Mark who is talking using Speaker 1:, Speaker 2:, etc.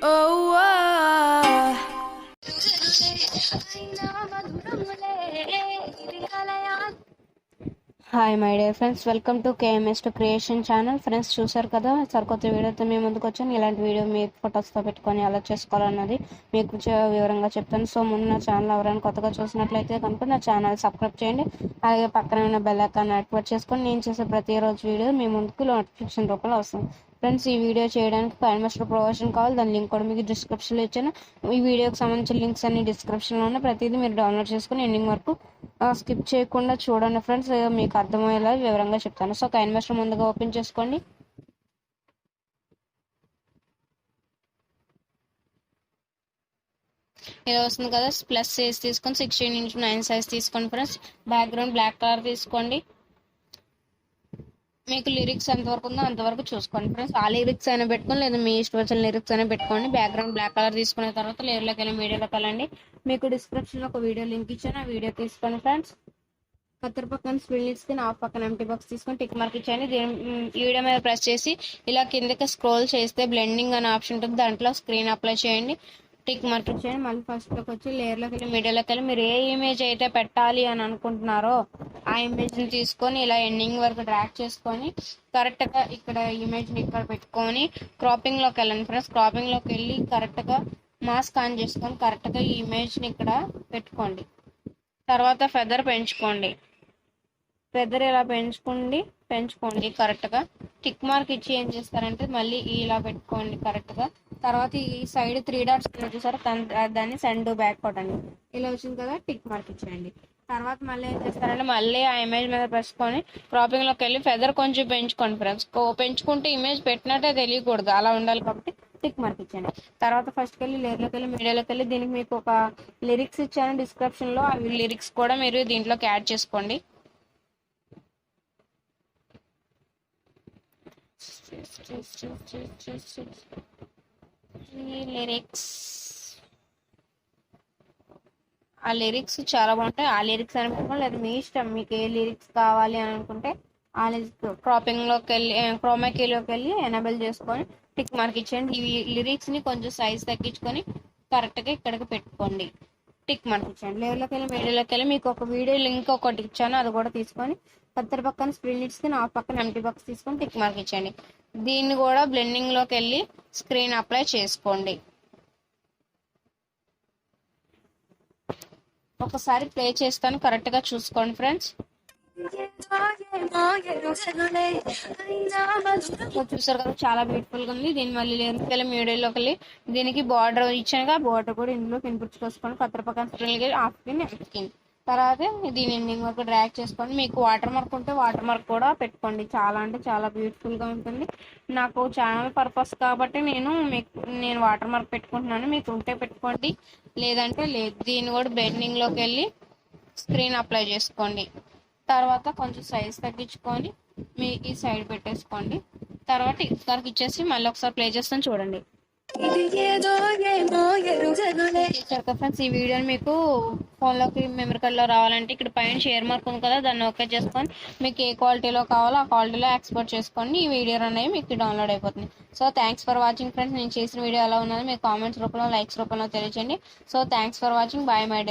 Speaker 1: Oh, hi my dear friends, welcome to KMS2 Creation channel. Friends చూసారు కదా, సరికొత్త వీడియోతో మేము ముందుకు వచ్చాను. ఇలాంటి వీడియో మీ ఫొటోస్తో పెట్టుకొని ఎలా చేసుకోవాలన్నది మీకు వివరంగా చెప్తాను. సో ముందు నా ఛానల్ ఎవరైనా కొత్తగా చూసినట్లయితే కనుక నా ఛానల్ సబ్స్క్రైబ్ చేయండి. అలాగే పక్కన ఉన్న బెల్ ఐకాన్ యాక్టివేట్ చేసుకొని నేను చేసే ప్రతిరోజు వీడియో మీ ముందుకు నోటిఫికేషన్ రూపంలో వస్తుంది. ఫ్రెండ్స్, ఈ వీడియో చేయడానికి KMS2 ప్రొవైషన్ కావాలి. దాని లింక్ కూడా మీకు డిస్క్రిప్షన్లో ఇచ్చాను. ఈ వీడియోకి సంబంధించిన లింక్స్ అన్ని డిస్క్రిప్షన్లో ఉన్నాయి. ప్రతిదీ మీరు డౌన్లోడ్ చేసుకుని ఎండింగ్ వరకు స్కిప్ చేయకుండా చూడండి ఫ్రెండ్స్, మీకు అర్థమయ్యేలా వివరంగా చెప్తాను. సో KMS2 ముందుగా ఓపెన్ చేసుకోండి. ఇలా వస్తుంది కదా, ప్లస్ సైజ్ తీసుకొని 16:9 సైజ్ తీసుకోండి ఫ్రెండ్స్. బ్యాక్గ్రౌండ్ బ్లాక్ కలర్ తీసుకోండి. మీకు లిరిక్స్ ఎంతవరకు ఉందో అంతవరకు చూసుకోండి ఫ్రెండ్స్. ఆ లిరిక్స్ అయినా పెట్టుకోండి, లేదా మీ ఇష్టం వచ్చిన లిరిక్స్ అయినా పెట్టుకోండి. బ్యాక్గ్రౌండ్ బ్లాక్ కలర్ తీసుకున్న తర్వాత లేయర్లోకి వెళ్ళి మీడియాలోకి వెళ్ళండి. మీకు డిస్క్రిప్షన్లో ఒక వీడియో లింక్ ఇచ్చాను, ఆ వీడియో తీసుకోండి ఫ్రెండ్స్. కత్తెర పక్కన స్పిల్ తీసుకుని హాఫ్ పక్కన ఎంటీ బాక్స్ తీసుకొని టిక్ మార్క్ ఇచ్చేయండి. ఈ వీడియో మీద ప్రెస్ చేసి ఇలా కిందకి స్క్రోల్ చేస్తే బ్లెండింగ్ అనే ఆప్షన్ ఉంటుంది, దాంట్లో స్క్రీన్ అప్లై చేయండి. టిక్ మార్క్ చేయండి. మళ్ళీ ఫస్ట్లోకి వచ్చి లేయర్లోకి వెళ్ళి మీడియాలోకి వెళ్ళి మీరు ఏ ఇమేజ్ అయితే పెట్టాలి అని అనుకుంటున్నారో ఆ ఇమేజ్ని తీసుకొని ఇలా ఎండింగ్ వరకు డ్రాగ్ చేసుకొని కరెక్ట్గా ఇక్కడ ఇమేజ్ని ఇక్కడ పెట్టుకొని క్రాపింగ్లోకి వెళ్ళండి ఫ్రెండ్స్. క్రాపింగ్లోకి వెళ్ళి కరెక్ట్గా మాస్క్ ఆన్ చేసుకొని కరెక్ట్గా ఈ ఇమేజ్ని ఇక్కడ పెట్టుకోండి. తర్వాత ఫెదర్ పెంచుకోండి. ఫెదర్ ఇలా పెంచుకోండి కరెక్ట్గా. టిక్ మార్క్ ఇచ్చి ఏం చేస్తారంటే మళ్ళీ ఇలా పెట్టుకోండి కరెక్ట్గా. తర్వాత ఈ సైడ్ 3 డాట్స్ చూసారు, దాన్ని సెండ్ బ్యాక్ కొట్టండి. ఇలా వచ్చింది కదా, టిక్ మార్క్ ఇచ్చేయండి. తర్వాత మళ్ళీ ఏం చేస్తారంటే మళ్ళీ ఆ ఇమేజ్ మీద పెట్టుకొని క్రాపింగ్లోకి వెళ్ళి ఫెదర్ కొంచెం పెంచుకోండి ఫ్రెండ్స్. పెంచుకుంటే ఇమేజ్ పెట్టినట్టే తెలియకూడదు, అలా ఉండాలి కాబట్టి టిక్ మార్క్ ఇచ్చాను. తర్వాత ఫస్ట్కి వెళ్ళి లేయర్లోకి వెళ్ళి మీడియాలోకి వెళ్ళి దీనికి మీకు ఒక లిరిక్స్ ఇచ్చాను డిస్క్రిప్షన్లో, ఆ లిరిక్స్ కూడా మీరు దీంట్లోకి యాడ్ చేసుకోండి. ఆ లిరిక్స్ చాలా బాగుంటాయి. ఆ లిరిక్స్ అని పెట్టుకోండి, లేదా మీ ఇష్టం, మీకు ఏ లిరిక్స్ కావాలి అని అనుకుంటే ఆ క్రాపింగ్లోకి వెళ్ళి క్రోమాకీలోకి వెళ్ళి ఎనేబుల్ చేసుకొని టిక్ మార్క్ ఇచ్చేయండి. ఈ లిరిక్స్ని కొంచెం సైజ్ తగ్గించుకొని కరెక్ట్గా ఇక్కడికి పెట్టుకోండి. టిక్ మార్క్ ఇచ్చేయండి. లేయర్లోకి వెళ్ళి మీడియాలోకి వెళ్ళి మీకు ఒక వీడియో లింక్ ఒకటి ఇచ్చాను, అది కూడా తీసుకొని కత్తెర పక్కన స్ప్లిట్ తీసుకుని హాఫ్ పక్కన ఎంటీ బాక్స్ తీసుకొని టిక్ మార్క్ ఇచ్చేయండి. దీన్ని కూడా బ్లెండింగ్లోకి వెళ్ళి స్క్రీన్ అప్లై చేసుకోండి. ఒకసారి ప్లే చేస్తాను, కరెక్ట్గా చూసుకోండి ఫ్రెండ్స్. చూసారు కదా, చాలా బ్యూటిఫుల్ గా ఉంది. దీని మళ్ళీ లేని మీడియాలోకి వెళ్ళి దీనికి బార్డర్ ఇచ్చానుగా, బార్డర్ కూడా ఇందులో కనిపించుకోసుకొని కత్తెర పక్కన స్క్రీన్ హాఫ్ స్క్రీన్ స్క్రీన్ తర్వాత దీని ఎండింగ్ వరకు డ్రాగ్ చేసుకొని మీకు వాటర్ మార్క్ ఉంటే వాటర్ మార్క్ కూడా పెట్టుకోండి. చాలా అంటే చాలా బ్యూటిఫుల్ గా ఉంటుంది. నాకు ఛానల్ పర్పస్ కాబట్టి నేను వాటర్ మార్క్ పెట్టుకుంటున్నాను, మీకు ఉంటే పెట్టుకోండి, లేదంటే లేదు. దీన్ని కూడా బెండింగ్లోకి వెళ్ళి స్క్రీన్ అప్లై చేసుకోండి. తర్వాత కొంచెం సైజ్ తగ్గించుకొని మీ ఈ సైడ్ పెట్టేసుకోండి. తర్వాత ఇక్కడికి ఇచ్చేసి మళ్ళీ ఒకసారి ప్లే చేస్తాను, చూడండి. ఫ్రెండ్స్, ఈ వీడియోని మీకు ఫోన్లోకి మెమరీ కార్డ్లో రావాలంటే ఇక్కడ పైన షేర్ మార్క్ ఉంది కదా, దాన్ని ఓకే చేసుకొని మీకు ఏ క్వాలిటీలో కావాలో ఆ క్వాలిటీలో ఎక్స్పోర్ట్ చేసుకోండి. ఈ వీడియో అనేవి మీకు డౌన్లోడ్ అయిపోతుంది. So thanks for watching friends. నేను చేసిన వీడియో ఎలా ఉన్నది మీకు కామెంట్స్ రూపంలో, లైక్స్ రూపంలో తెలియజేయండి. So thanks for watching. Bye my dear.